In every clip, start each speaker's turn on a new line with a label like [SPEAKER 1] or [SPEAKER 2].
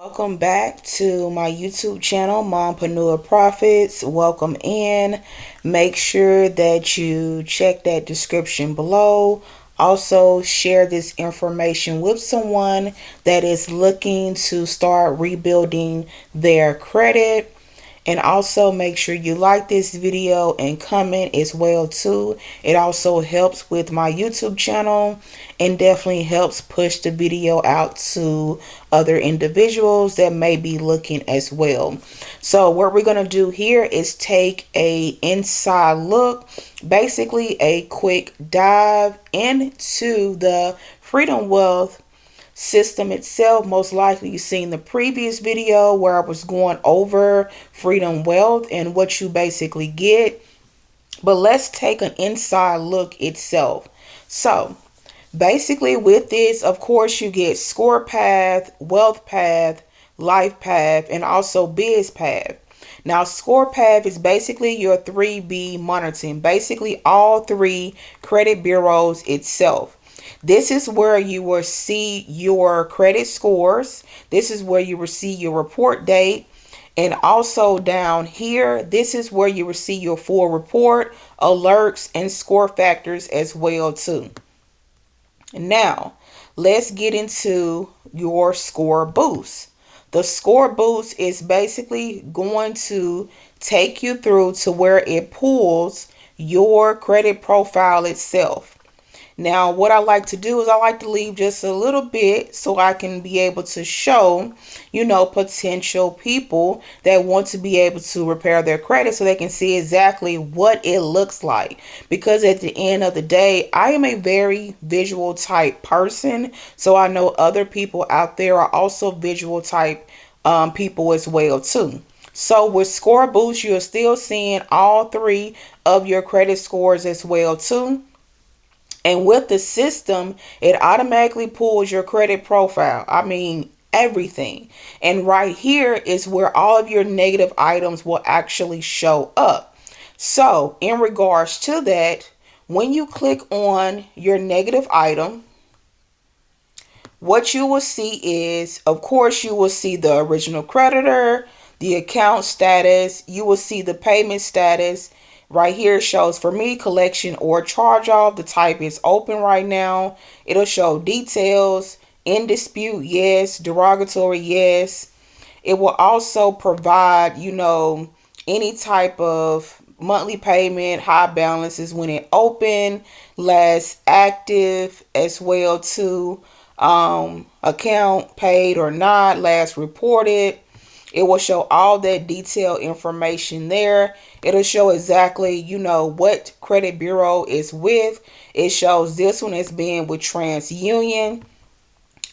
[SPEAKER 1] Welcome back to my YouTube channel, Mompreneur Profits. Welcome in. Make sure that you check that description below. Also, share this information with someone that is looking to start rebuilding their credit. And also make sure you like this video and comment as well too. It also helps with my YouTube channel and definitely helps push the video out to other individuals that may be looking as well. So what we're going to do here is take a inside look, basically a quick dive into the Freedom Wealth system itself. Most likely you've seen the previous video where I was going over Freedom Wealth and what you basically get, but let's take an inside look itself. So basically with this, of course, you get Score Path, Wealth Path, Life Path, and also Biz Path. Now, Score Path is basically your 3B monitoring, basically all three credit bureaus itself. This is where you will see your credit scores. This is where you will see your report date. And also down here, this is where you will see your full report, alerts, and score factors as well too. Now, let's get into your score boost. The score boost is basically going to take you through to where it pulls your credit profile itself. Now, what I like to do is I like to leave just a little bit so I can be able to show, potential people that want to be able to repair their credit so they can see exactly what it looks like. Because at the end of the day, I am a very visual type person. So I know other people out there are also visual type people as well too. So with Score Boost, you're still seeing all three of your credit scores as well too. And with the system, it automatically pulls your credit profile. I mean, everything. And right here is where all of your negative items will actually show up. So in regards to that, when you click on your negative item, what you will see is, of course, you will see the original creditor, the account status, you will see the payment status. Right here shows for me collection or charge off. The type is open right now. It'll show details, in dispute, yes, derogatory, yes. It will also provide, any type of monthly payment, high balances when it open, last active as well too, account paid or not, last reported. It will show all that detailed information there. It'll show exactly, what credit bureau is with. It shows this one as being with TransUnion.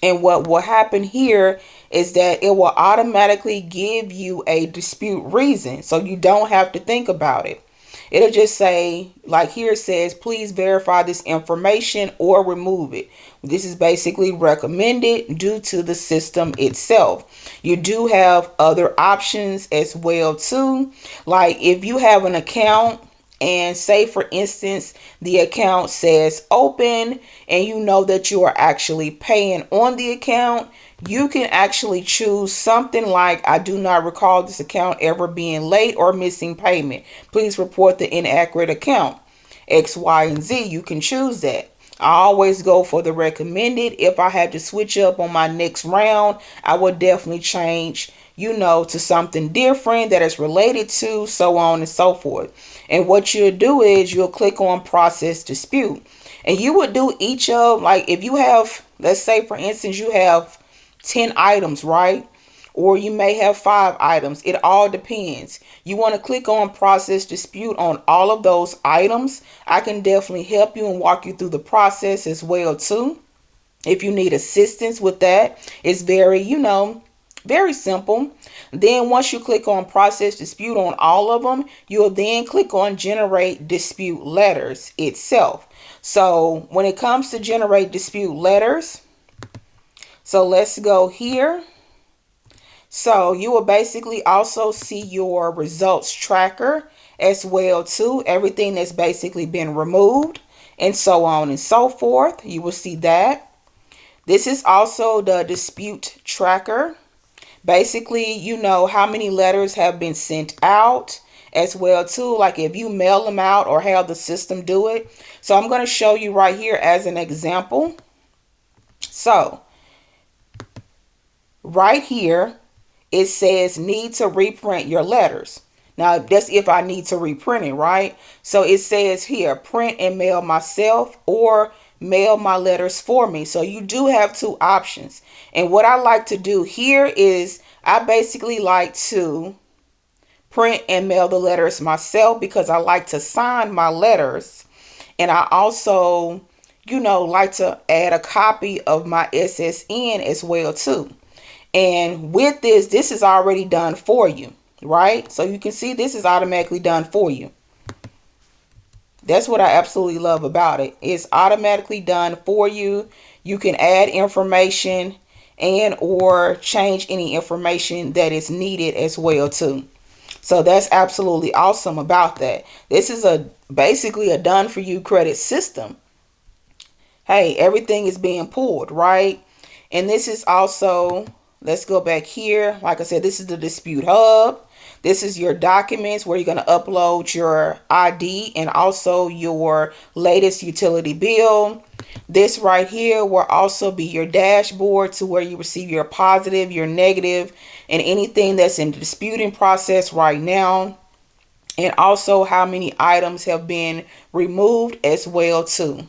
[SPEAKER 1] And what will happen here is that it will automatically give you a dispute reason. So you don't have to think about it. It'll just say, like here it says, please verify this information or remove it. This is basically recommended due to the system itself. You do have other options as well too. Like if you have an account and say for instance, the account says open and you know that you are actually paying on the account, you can actually choose something like, I do not recall this account ever being late or missing payment. Please report the inaccurate account. X, Y, and Z. You can choose that. I always go for the recommended. If I had to switch up on my next round, I would definitely change, to something different that is related to, so on and so forth. And what you'll do is you'll click on process dispute. And you would do each of, like if you have, let's say for instance, you have 10 items, right? Or you may have 5 items. It all depends. You want to click on process dispute on all of those items. I can definitely help you and walk you through the process as well too. If you need assistance with that, it's very, very simple. Then once you click on process dispute on all of them, you'll then click on generate dispute letters itself. So when it comes to generate dispute letters, so let's go here. So you will basically also see your results tracker as well too. Everything that's basically been removed and so on and so forth. You will see that. This is also the dispute tracker. Basically, you know how many letters have been sent out as well too, like if you mail them out or have the system do it. So I'm going to show you right here as an example. So right here it says need to reprint your letters. Now that's if I need to reprint it, right? So it says here print and mail myself or mail my letters for me. So you do have two options. And what I like to do here is I basically like to print and mail the letters myself because I like to sign my letters. And I also, like to add a copy of my SSN as well too. And with this is already done for you, right? So you can see this is automatically done for you. That's what I absolutely love about it. It's automatically done for you. You can add information and or change any information that is needed as well too. So that's absolutely awesome about that. This is basically a done for you credit system. Hey, everything is being pulled, right? And this is also, let's go back here. Like I said, this is the dispute hub. This is your documents where you're going to upload your ID and also your latest utility bill. This right here will also be your dashboard to where you receive your positive, your negative, and anything that's in the disputing process right now. And also how many items have been removed as well too.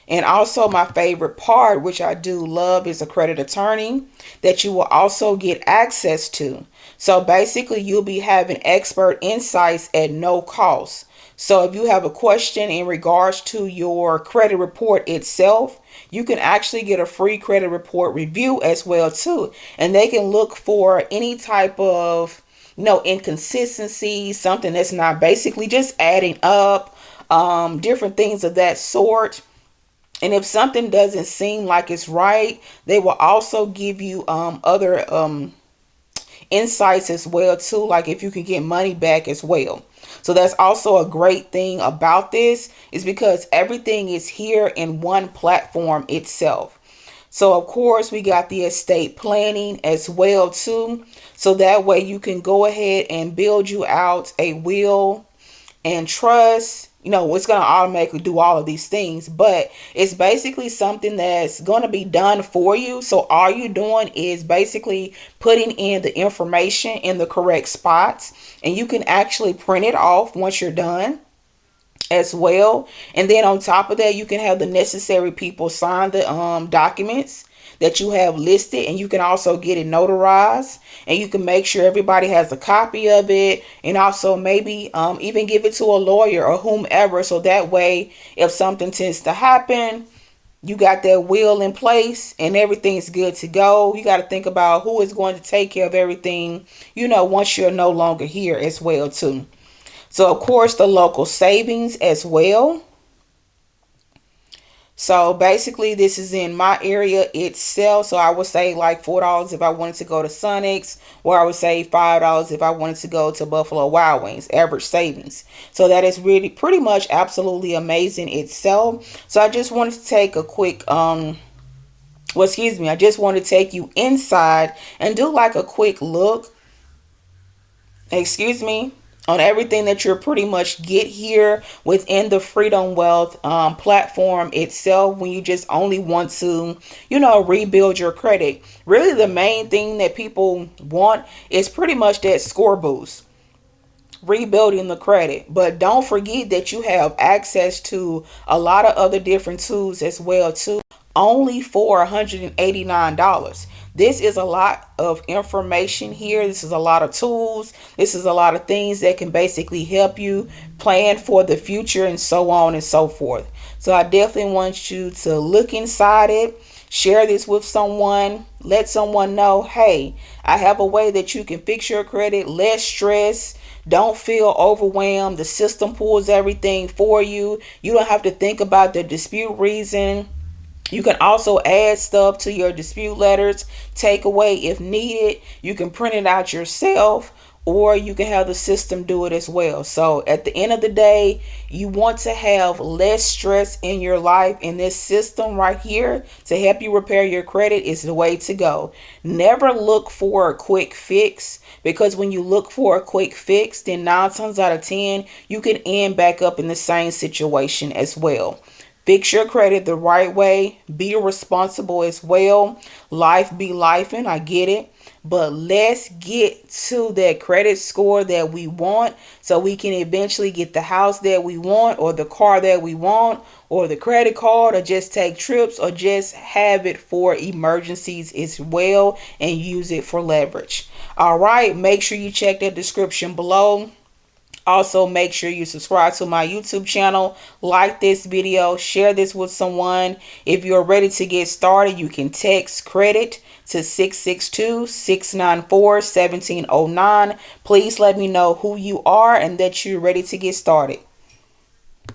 [SPEAKER 1] And also my favorite part, which I do love, is a credit attorney that you will also get access to. So basically you'll be having expert insights at no cost. So if you have a question in regards to your credit report itself, you can actually get a free credit report review as well too. And they can look for any type of, inconsistency, something that's not basically just adding up, different things of that sort. And if something doesn't seem like it's right, they will also give you other insights as well too, like if you can get money back as well. So that's also a great thing about this, is because everything is here in one platform itself. So of course we got the estate planning as well too. So that way you can go ahead and build you out a will and trust. It's going to automatically do all of these things, but it's basically something that's going to be done for you. So all you're doing is basically putting in the information in the correct spots, and you can actually print it off once you're done as well. And then on top of that, you can have the necessary people sign the documents that you have listed, and you can also get it notarized, and you can make sure everybody has a copy of it, and also maybe even give it to a lawyer or whomever, so that way if something tends to happen, you got that will in place and everything's good to go. You got to think about who is going to take care of everything, once you're no longer here as well too. So of course the local savings as well. So basically this is in my area itself. So I would say like $4 if I wanted to go to Sonics, or I would say $5 if I wanted to go to Buffalo Wild Wings, average savings. So that is really pretty much absolutely amazing itself. So I just wanted to take a quick, I just want to take you inside and do like a quick look, on everything that you're pretty much get here within the Freedom Wealth platform itself, when you just only want to, rebuild your credit. Really the main thing that people want is pretty much that score boost, rebuilding the credit. But don't forget that you have access to a lot of other different tools as well too, only for $189. This is a lot of information here. This is a lot of tools. This is a lot of things that can basically help you plan for the future and so on and so forth. So I definitely want you to look inside it, share this with someone, let someone know, hey, I have a way that you can fix your credit, less stress. Don't feel overwhelmed. The system pulls everything for you. You don't have to think about the dispute reason. You can also add stuff to your dispute letters, take away if needed. You can print it out yourself, or you can have the system do it as well. So at the end of the day, you want to have less stress in your life, and this system right here to help you repair your credit is the way to go. Never look for a quick fix, because when you look for a quick fix, then 9 times out of 10 you can end back up in the same situation as well. Fix your credit the right way. Be responsible as well. Life be life, and I get it. But let's get to that credit score that we want, so we can eventually get the house that we want, or the car that we want, or the credit card, or just take trips, or just have it for emergencies as well and use it for leverage. All right, make sure you check that description below. Also, make sure you subscribe to my YouTube channel, like this video, share this with someone. If you're ready to get started, you can text credit to 662-694-1709. Please let me know who you are and that you're ready to get started.